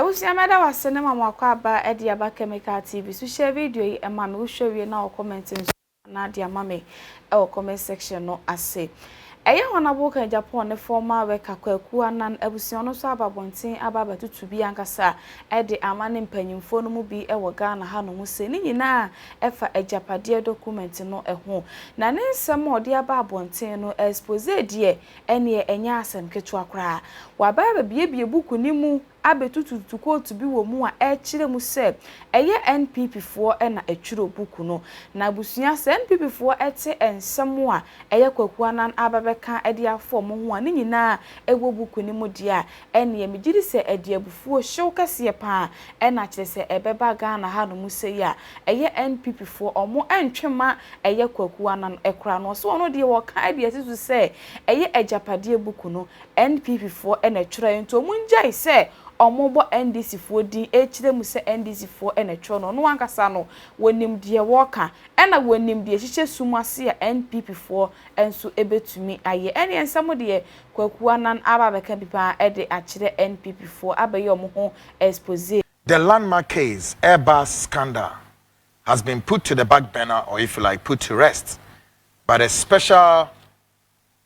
was Yamada was cinema Mwakaba at the Aba Khemical TV. So share video and mammy will show you now commenting Nadia Mammy or comment section no I say. Eya wana boka in Japan the former worker Kwaku Annan ebusiono so ababonten ababa tutubi ankasa e de amane mpanyimfo no mu bi e wo Ghana ha no mu se ni nyina efa ejapade document no ho na ne nsem ode ababonten no expose de ene enya asem ketu akra wa ba biebie buku ni mu abetututu kotu bi wo mu a e kire mu se eye NPP fo e na etwiro buku no na busua se NPP fo ete ensem a eye Kwaku Annan ababeka ede afom ho a ni nyina ewo buku ni mu dia ene ye megiri se ede abufuo hyew kase pa e na kire se ebeba Ghana ha no mu se ya eye NPP fo omo entwema eye Kwaku Annan ekra no so ono de wo ka de atisu se eye ejapade buku no NPP fo e na twira ento munjai se omobo NDC fo din echire mu se NDC fo e na tro no no ankasa no wonim de woka e na wonim de hihye sumase ya NPP fo enso ebetumi aye ene ensamo de Kwaku Annan ababeka bipa e de akire NPP fo abaye omo ho expose. The landmark case Airbus scandal has been put to the back burner, or if you like put to rest, by the special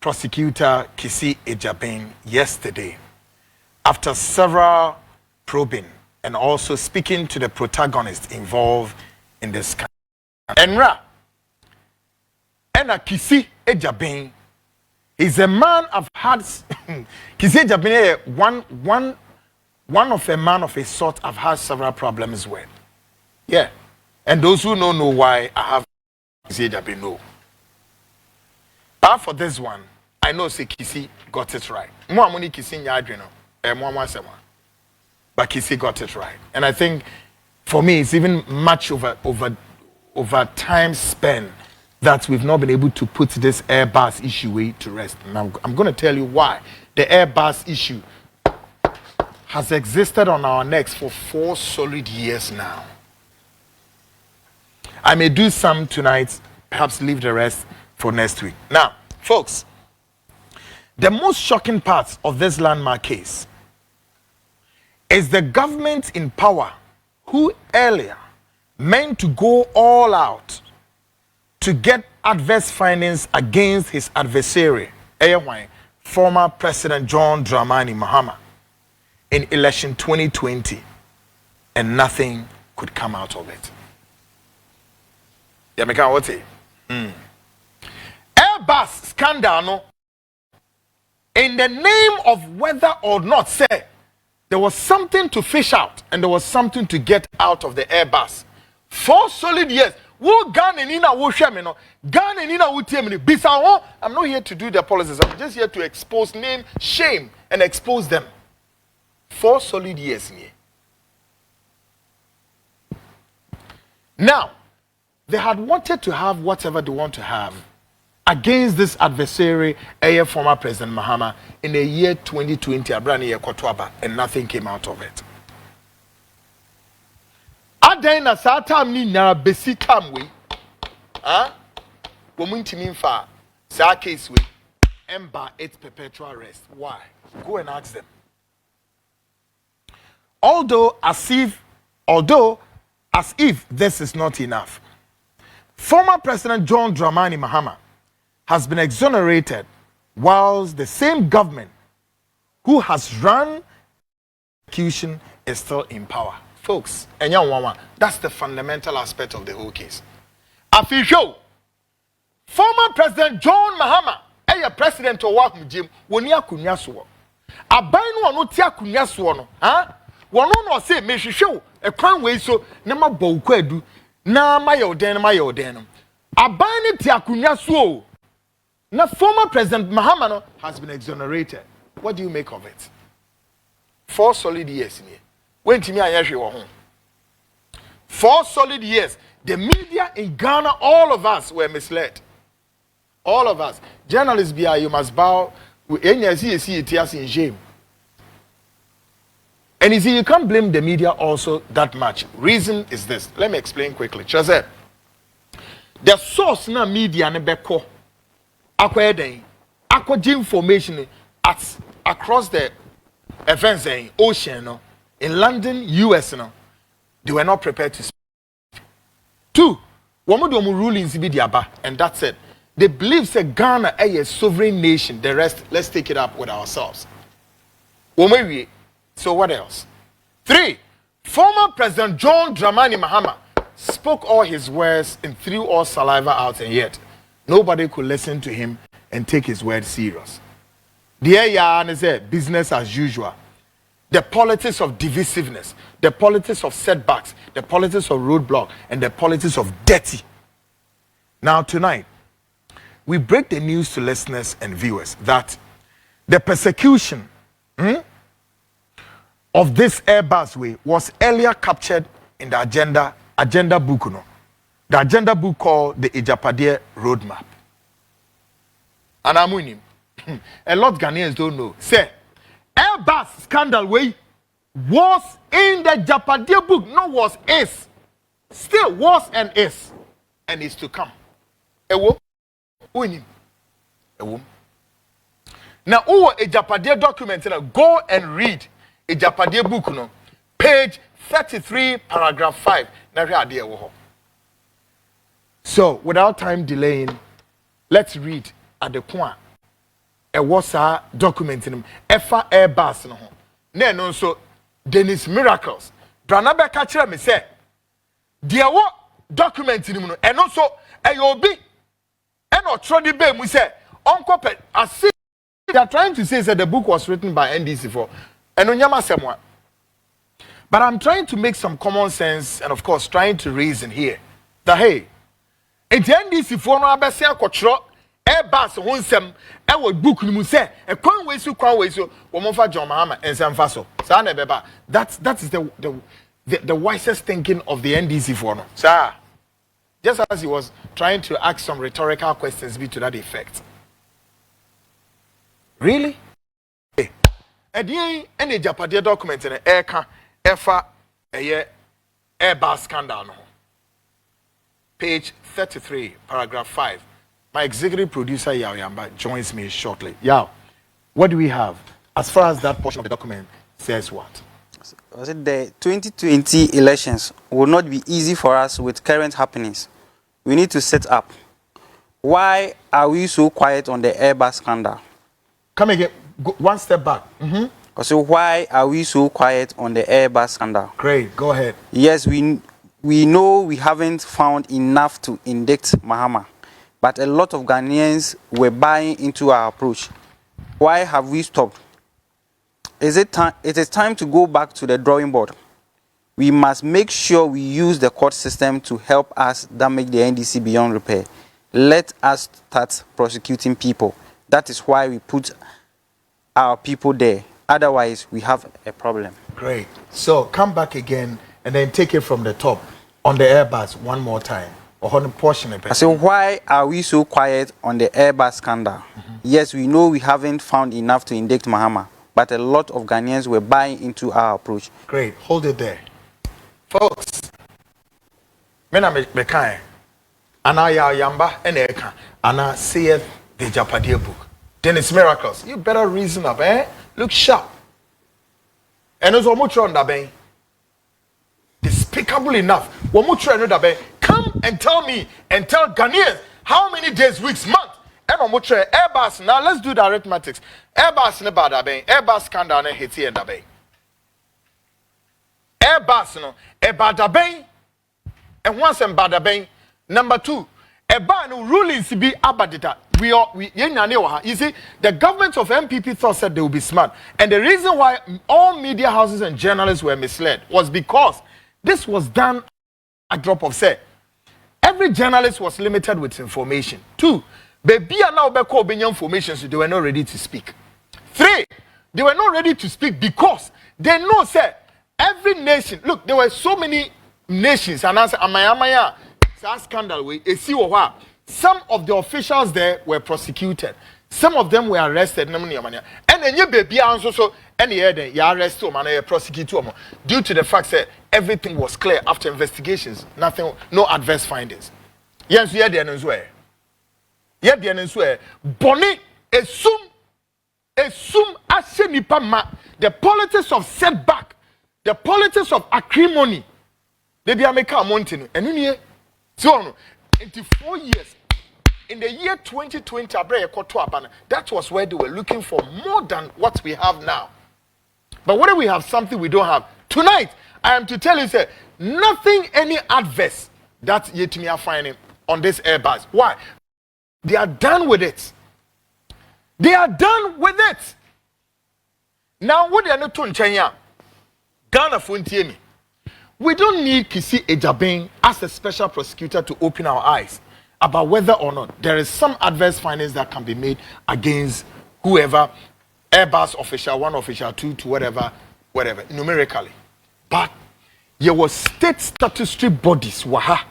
prosecutor Kisi Ejabin yesterday, after several probing and also speaking to the protagonists involved in this scandal. Enra Kisi Ejabin is a man I've had. Kisi Ejabin is one of a man of a sort I've had several problems with. Yeah, and those who know why I have Kisi Ejabin know. But for this one, I know say Kisi got it right. More money Kisi nyadrino. But Kisi got it right, and I think for me it's even much over time spent that we've not been able to put this Airbus issue to rest. And I'm going to tell you why. The Airbus issue has existed on our necks for 4 solid years now. I may do some tonight, perhaps leave the rest for next week. Now, folks, the most shocking part of this landmark case is the government in power who earlier meant to go all out to get adverse findings against his adversary, former President John Dramani Mahama, in election 2020, and nothing could come out of it. Airbus scandal, no? In the name of whether or not, say, there was something to fish out and there was something to get out of the Airbus. 4 solid years. Wo Ghana nina wo hweme no. Ghana nina wo tie me bisa ho. I'm not here to do the policies. I'm just here to expose name, shame, and expose them. 4 solid years. Now, they had wanted to have whatever they want to have against this adversary, former President Mahama, in the year 2020, and nothing came out of it. Ágain na satam ni na besi tam we, womuntimin fa sa case we, ember its perpetual rest. Why? Go and ask them. Although as if this is not enough, former President John Dramani Mahama has been exonerated, whilst the same government who has run execution is still in power. Folks, that's the fundamental aspect of the whole case. Afisho, former President John Mahama, president of Wakum Jim, wonia kunyaswo. Abainu ano tia kunyaswo no, Wono no say me hwehwe e kwan we so na mabɔ kwadu na mayoden. Abainu tia kunyaswo. Now, former President Mahama has been exonerated. What do you make of it? 4 solid years in here. When to me, I 4 solid years. The media in Ghana, all of us were misled. All of us. Journalists, you must bow. See it in shame. And you see, you can't blame the media also that much. Reason is this. Let me explain quickly. The source na media ne beko. Akwaji information across the events in ocean, in London, US, they were not prepared to speak. 2, woman rulings be diaba, and that's it. They believe that Ghana is a sovereign nation. The rest, let's take it up with ourselves. So what else? 3, former President John Dramani Mahama spoke all his words and threw all saliva out, and yet nobody could listen to him and take his words serious. The business as usual. The politics of divisiveness, the politics of setbacks, the politics of roadblock, and the politics of dirty. Now tonight, we break the news to listeners and viewers that the persecution of this Airbus way was earlier captured in the agenda book, the agenda book called the Ejapade Roadmap. And I'm winning. A lot of Ghanaians don't know. Say, Airbus scandal way was in the Ejapade book, not was, is. Still was and is to come. Ewo, winning. Ewo. Now, over Ejapade document, go and read Ejapade book, page 33, paragraph 5. So, without time delaying, let's read at the point. A was a document in him. Efa Airbus no. Ne no so Dennis Miracles. Branabe catcher me say. Dear what document in him and also a yobi and or trodi be we say Uncle Pet. I see they are trying to say that the book was written by NDC4. And onyama semwa. But I'm trying to make some common sense and of course trying to reason here. That hey, it's NDC4 no abese akotro Airbus honsem e wo book ni mu say e kwan we so womonfa John Mahama ensemfa so sa na beba that is the wisest thinking of the NDC4 no sir, just as he was trying to ask some rhetorical questions be to that effect. Really? Edin any Ejapade document in eka efa eye Airbus scandal no, page 33 paragraph 5. My executive producer Yao Yamba joins me shortly. Yao, what do we have as far as that portion of the document says? What? The 2020 elections will not be easy for us with current happenings. We need to set up. Why are we so quiet on the Airbus scandal? Come again, go one step back. So why are we so quiet on the Airbus scandal? Great, go ahead. Yes, we know we haven't found enough to indict Mahama. But a lot of Ghanaians were buying into our approach. Why have we stopped? It is time to go back to the drawing board. We must make sure we use the court system to help us damage the NDC beyond repair. Let us start prosecuting people. That is why we put our people there. Otherwise, we have a problem. Great. So come back again and then take it from the top on the Airbus one more time. I say, why are we so quiet on the Airbus scandal? Yes, we know we haven't found enough to indict Mahama, but a lot of Ghanaians were buying into our approach. Great, hold it there. Folks, Mena Mekai, Ana Ya Yamba, and Eka, Ana saith the Ejapade book. Dennis Miracles, you better reason up, eh? Look sharp. And also much on that, ben. Despicable enough. One more try another, come and tell me and tell Ghanaians how many days, weeks, months. And one more try Airbus. Now let's do the arithmetics. Airbus ne bad abe. Airbus scandal ne hiti and abe. Airbus no e bad abe. And once and bad abe. Number 2, a ban rulings be abadita. You see, the government of MPP thought that they would be smart. And the reason why all media houses and journalists were misled was because this was done a drop of say. Every journalist was limited with information. 2, baby are now information, so they were not ready to speak. 3, they were not ready to speak because they know, say, every nation, look, there were so many nations, and as Amaya, scandal, some of the officials there were prosecuted. Some of them were arrested. And then you baby also so any you arrest them and you prosecute them due to the fact that everything was clear after investigations. Nothing, no adverse findings. Yes, you had the answer. You had the answer. Bonnie, assume, ashenipa ma. The politics of setback, the politics of acrimony. They be make a mountain. And in so into 4 years. In the year 2020, that was where they were looking for more than what we have now. But what do we have? Something we don't have. Tonight, I am to tell you, sir, nothing any adverse that yet me are finding on this Airbus. Why? They are done with it. They are done with it. Now, what they are not doing, Ghana Fontiemi. We don't need Kisi Ejabeng as a special prosecutor to open our eyes about whether or not there is some adverse findings that can be made against whoever, Airbus official, 1 official, 2 to whatever, numerically. But there was state statutory bodies, waha.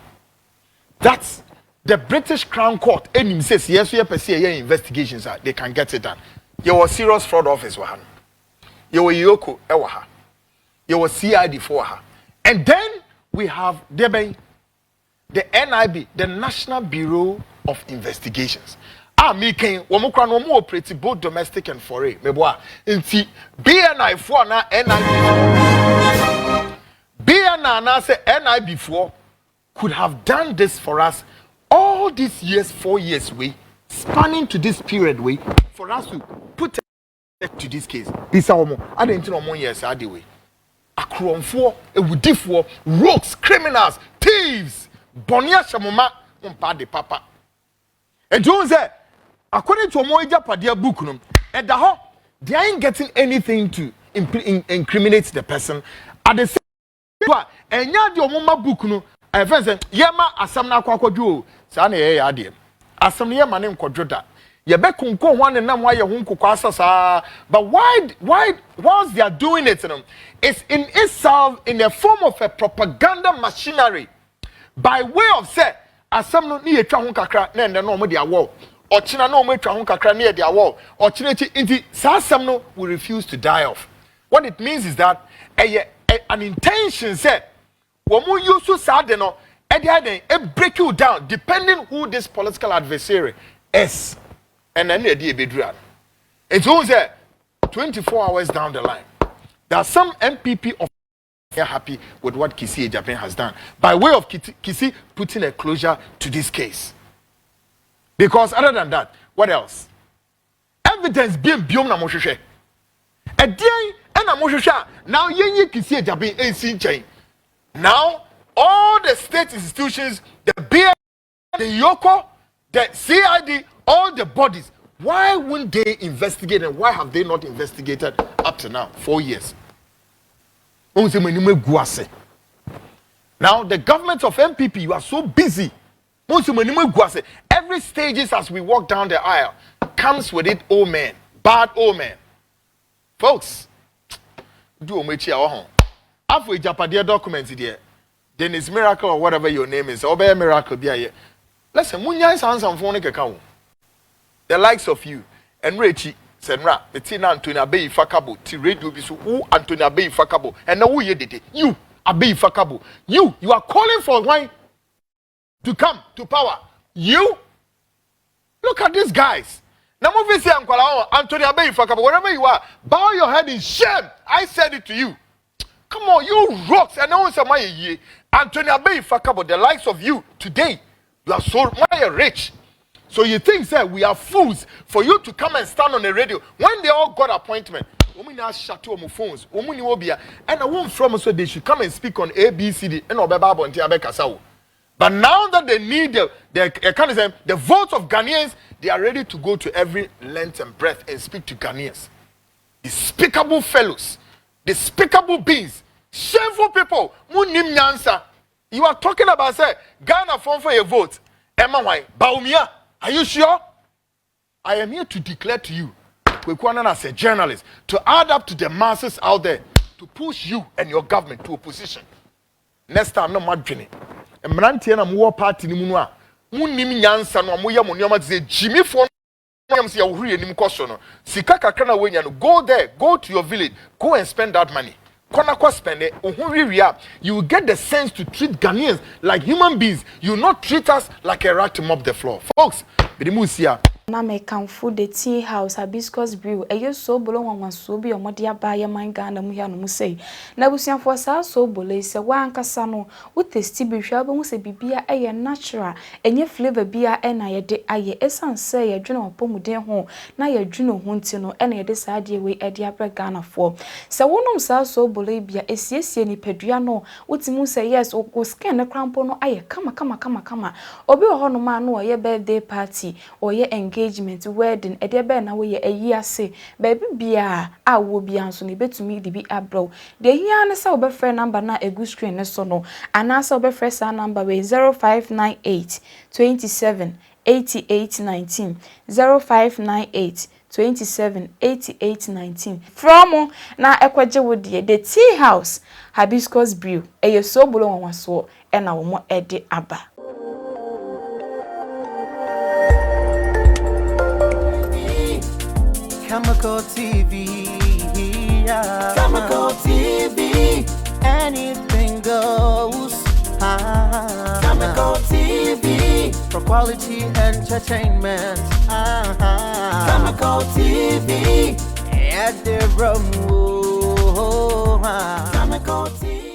That's the British Crown Court. And says yes, we have investigations. They can get it done. There was serious fraud office, waha. There was Yoko, waha. There was CID for waha. And then we have the NIB, the National Bureau of Investigations. Me can womukra no mo operate both domestic and foreign. Meboa. Nti BNI for na NIB. BNI na say NIB for could have done this for us all these years, 4 years way, spanning to this period way, for us to put to this case. Bisa omo, I didn't know 1 year adi way. Akronfo, ewudifo, rogues, criminals, thieves, bonia shamoma, umpa de papa. And Jones said, according to Ogya Padia book, at the home, they ain't getting anything to incriminate the person. At the same time, and ya the Omoma book, no, I said, Yama Asamna Kwaku Sane Adim. Asam Yama name Quadrota. Yabekun one and now why your home sa. But why, whilst they are doing it, it's in itself in the form of a propaganda machinery by way of say, Asam no ni etwa ho kakra na ende no mo dia wo. Ochina no mo etwa ho kakra na dia wo. Ochina chi inti sa asam no we refuse to die off. What it means is that an intention say wo mo use sa de no e break you down depending who this political adversary is. And then they bedura. It's always 24 hours down the line. There are some MPP of happy with what Kisi Ejabeng has done by way of Kisi putting a closure to this case. Because other than that, what else? Evidence being beyond na mosheshe. A day and a moshesha. Now yenye Kisi Ejabeng ain't seen change. Now all the state institutions, the BA, the Yoko, the CID, all the bodies, why wouldn't they investigate and why have they not investigated up to now? 4 years. Now the government of MPP, you are so busy. Every stages as we walk down the aisle comes with it, oh man, bad oh man. Folks, do omechi ahon. After Japadia documents there, then it's miracle or whatever your name is. Obey miracle be here. Listen, munya is handsome for the likes of you and Rechi. Senra, Betina Antonia Bay Fakabo, T radio bisu, who Antonia Bay Fakabo, and now who ye did it? You, Abbey Fakabo. You are calling for wine to come to power. You look at these guys. Now, move say Antonia Bay Fakabo, wherever you are, bow your head in shame. I said it to you. Come on, you rocks, and no one said my ye. Antonia Bay Fakabo, the likes of you today, you are so rich. So you think, sir, we are fools for you to come and stand on the radio when they all got appointment. Women are shut to phones. Women will be and I won't from so they should come and speak on ABCD and Obeba until Abekasau. But now that they need the votes of Ghanaians, they are ready to go to every length and breadth and speak to Ghanaians. Despicable fellows, despicable beings, shameful people. Munim Nyansa. You are talking about say Ghana form for your vote. Emma Wai, Baumia. Are you sure? I am here to declare to you, Kwaku Annan as a journalist, to add up to the masses out there, to push you and your government to opposition. Next time, no madrini. And Mranti and Mua party ni munwa. Munim Nyansa no Muya Munyama say Jimmy for say nim question. Sikaka kana wenya no go there, go to your village, go and spend that money. Konakwa spend it, you will get the sense to treat Ghanaians like human beings. You will not treat us like a rat to mop the floor. Folks, na me kamfo the tea house hibiscus brew eye so bolo wanwan so bi omode aba ye man Ghana mu hia no mu sei na busuafo saa so bolo ise wa ankasa no wo testi bi hwa ba hu se bibia eye natural enye flavor bia e na ye de aye esanse ye dwene opomuden ho na ye dwene ho nti no e na ye de saa de we e de abra Ghana fo se wonom saa so bolo bia esiesie ni padua no wotimu se yes o skin ne krampo no aye kama obi ho no ma no ye birthday party or ye engagement wedding e de be na we ye ayi ase baby bia a wo bia nso ne betumi de bi abrow de hia ne sa obefre number na egu screen ne so no ana sa obefre sa number we 0598 27 8819 0598 27 8819 from na ekwaje wo de the tea house hibiscus brew eye so bolo wanwaso e na wo mo e de aba Khemical TV, yeah. Khemical TV, anything goes. Khemical TV, for quality entertainment. Khemical TV, at the room. Khemical TV.